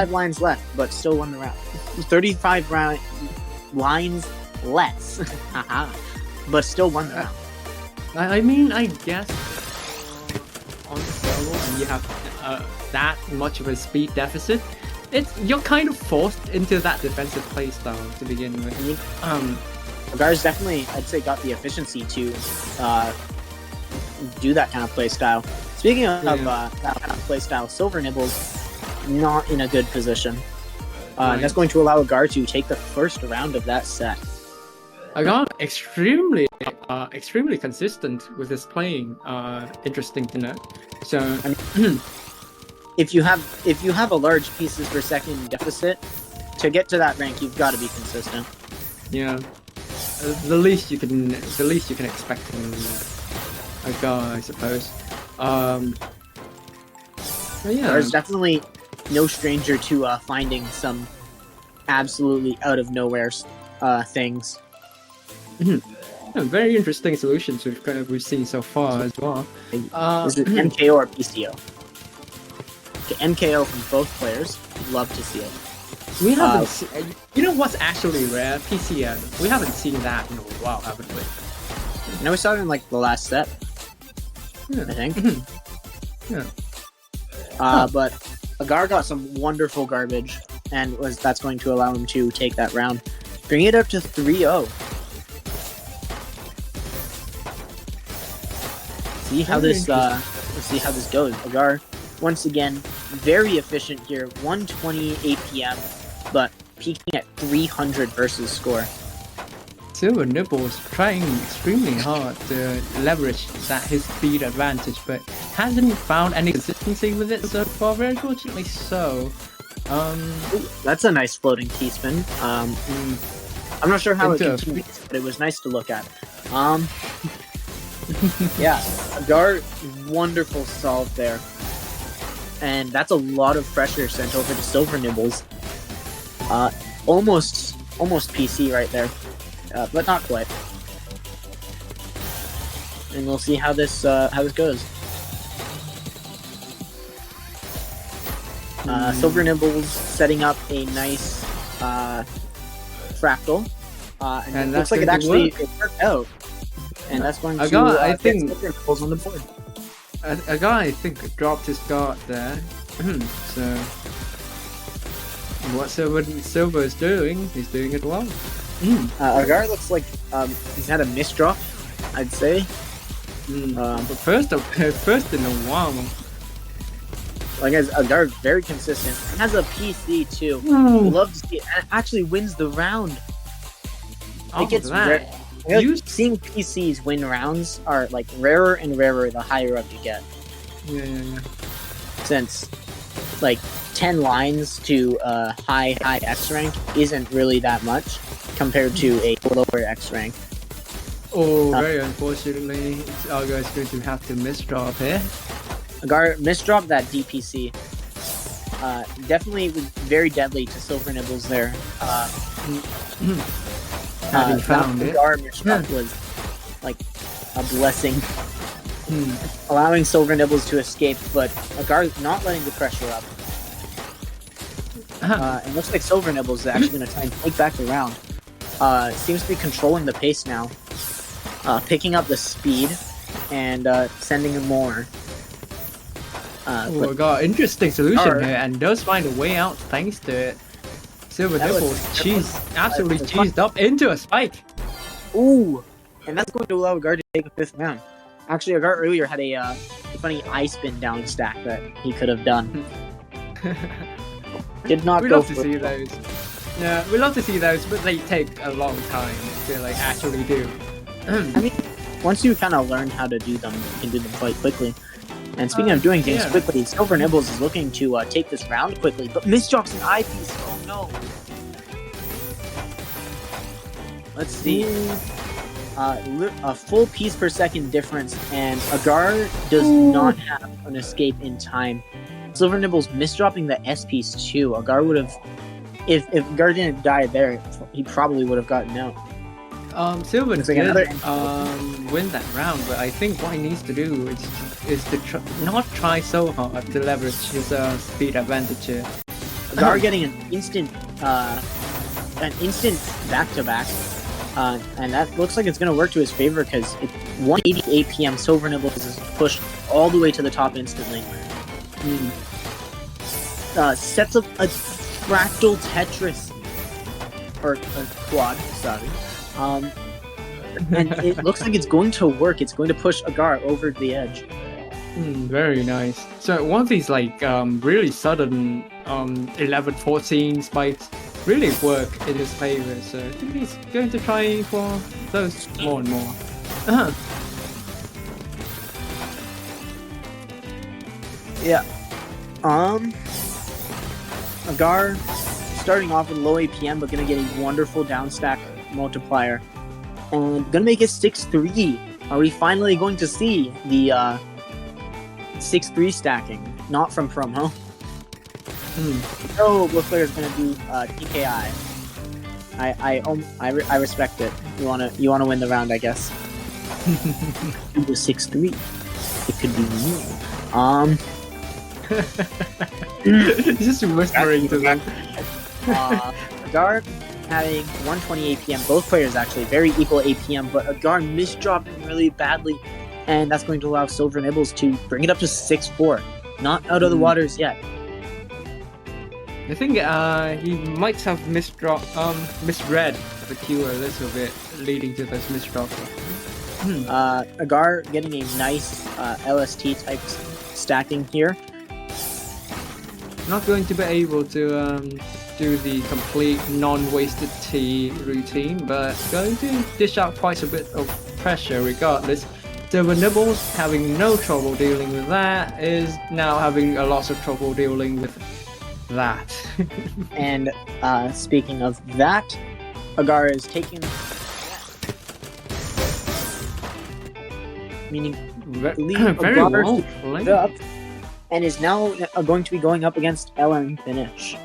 lines left, but still won the round. 35 lines less, but still won the round. I mean, I guess on solo and you have that much of a speed deficit, you're kind of forced into that defensive playstyle to begin with. Agar's definitely, I'd say, got the efficiency to do that kind of playstyle. Speaking of that kind of playstyle, Silvernibbles not in a good position. That's going to allow Agar to take the first round of that set. Agar extremely consistent with his playing. Interesting to note. So, if you have a large pieces per second deficit, to get to that rank, you've got to be consistent. Yeah, the least you can expect from Agar, I suppose. Yeah, there's definitely no stranger to finding some absolutely out of nowhere things. Very interesting solutions we've seen so far as well. Is it MKO or PCO? Okay, MKO from both players. Love to see it. We haven't you know what's actually rare? PCO. We haven't seen that in a while, haven't we? No, we saw it in like the last set. I think. But Agar got some wonderful garbage, and that's going to allow him to take that round, bring it up to 3-0. See how this goes. Agar, once again, very efficient here. 120 APM, but peaking at 300 versus score. Silvernibbles trying extremely hard to leverage his speed advantage, but hasn't found any consistency with it so far. Very fortunately so. That's a nice floating T-spin. I'm not sure how it continues, but it was nice to look at. Yeah, Agar, wonderful solve there. And that's a lot of pressure sent over to Silvernibbles. Almost PC right there. But not quite. And we'll see how this goes. Silvernibbles setting up a nice fractal, and it looks like it worked out. And that's going to I think Silvernibbles on the board. A guy I think dropped his guard there. So what Silver is doing, he's doing it well. Agar looks like he's had a misdrop, I'd say. But first in a while. Like Agar, very consistent. And has a PC too. Love to see it. And it actually wins the round. It gets rare. Seeing PCs win rounds are like rarer and rarer the higher up you get. Yeah. Since like 10 lines to high X rank isn't really that much compared to a lower X rank. Oh, very unfortunately, Agar is going to have to misdrop here. Agar misdrop that DPC. Definitely very deadly to Silvernibbles there. Having found it. Agar misdrop was like a blessing. Allowing Silvernibbles to escape, but Agar not letting the pressure up. It looks like Silvernibbles is actually going to try and take back the round. Seems to be controlling the pace now. Picking up the speed and sending him more. Got interesting solution here, and does find a way out thanks to it. Silvernibbles absolutely cheesed up into a spike. Ooh, and that's going to allow Agar to take the 5th round. Actually, Agar earlier had a funny eye spin down stack that he could have done. Did not we go love to see those. Yeah, we love to see those, but they take a long time to like actually do. I mean, once you kind of learn how to do them, you can do them quite quickly. And speaking of doing things quickly, Silvernibbles is looking to take this round quickly, but misdrops an eyepiece. Oh no! Let's see. A full piece per second difference, and Agar does not have an escape in time. Silvernibbles misdropping the S piece too. Agar would have, if Agar didn't die there, he probably would have gotten out. Silver did win that round, but I think what he needs to do is to not try so hard to leverage his speed advantage here. Agar getting an instant back-to-back. And that looks like it's going to work to his favor because it's 180 APM. Silvernibbles is pushed all the way to the top instantly. Sets up a fractal Tetris. Or a quad, sorry. And it looks like it's going to work. It's going to push Agar over the edge. Very nice. So one of these like really sudden 11-14 spikes really work in his favor. So I think he's going to try for those more and more. Yeah. Agar starting off with low APM, but gonna get a wonderful downstack multiplier, and gonna make it 6-3. Are we finally going to see the 6-3 stacking? Not from Promo. Oh, what player is gonna do TKI? I respect it. You wanna win the round, I guess. Do the 6-3. It could be me. Just whispering to them. Agar having 120 APM. Both players actually very equal APM, but Agar misdropping really badly, and that's going to allow Silvernibbles to bring it up to 6-4. Not out of the waters yet. I think he might have misread the queue a little bit, leading to this misdrop. Agar getting a nice LST type stacking here. Not going to be able to do the complete non-wasted tea routine, but going to dish out quite a bit of pressure regardless. Silvernibbles having no trouble dealing with that is now having a lot of trouble dealing with that. And speaking of that, Agar is taking, meaning very well played. up, and is now going to be going up against Ellen Finish.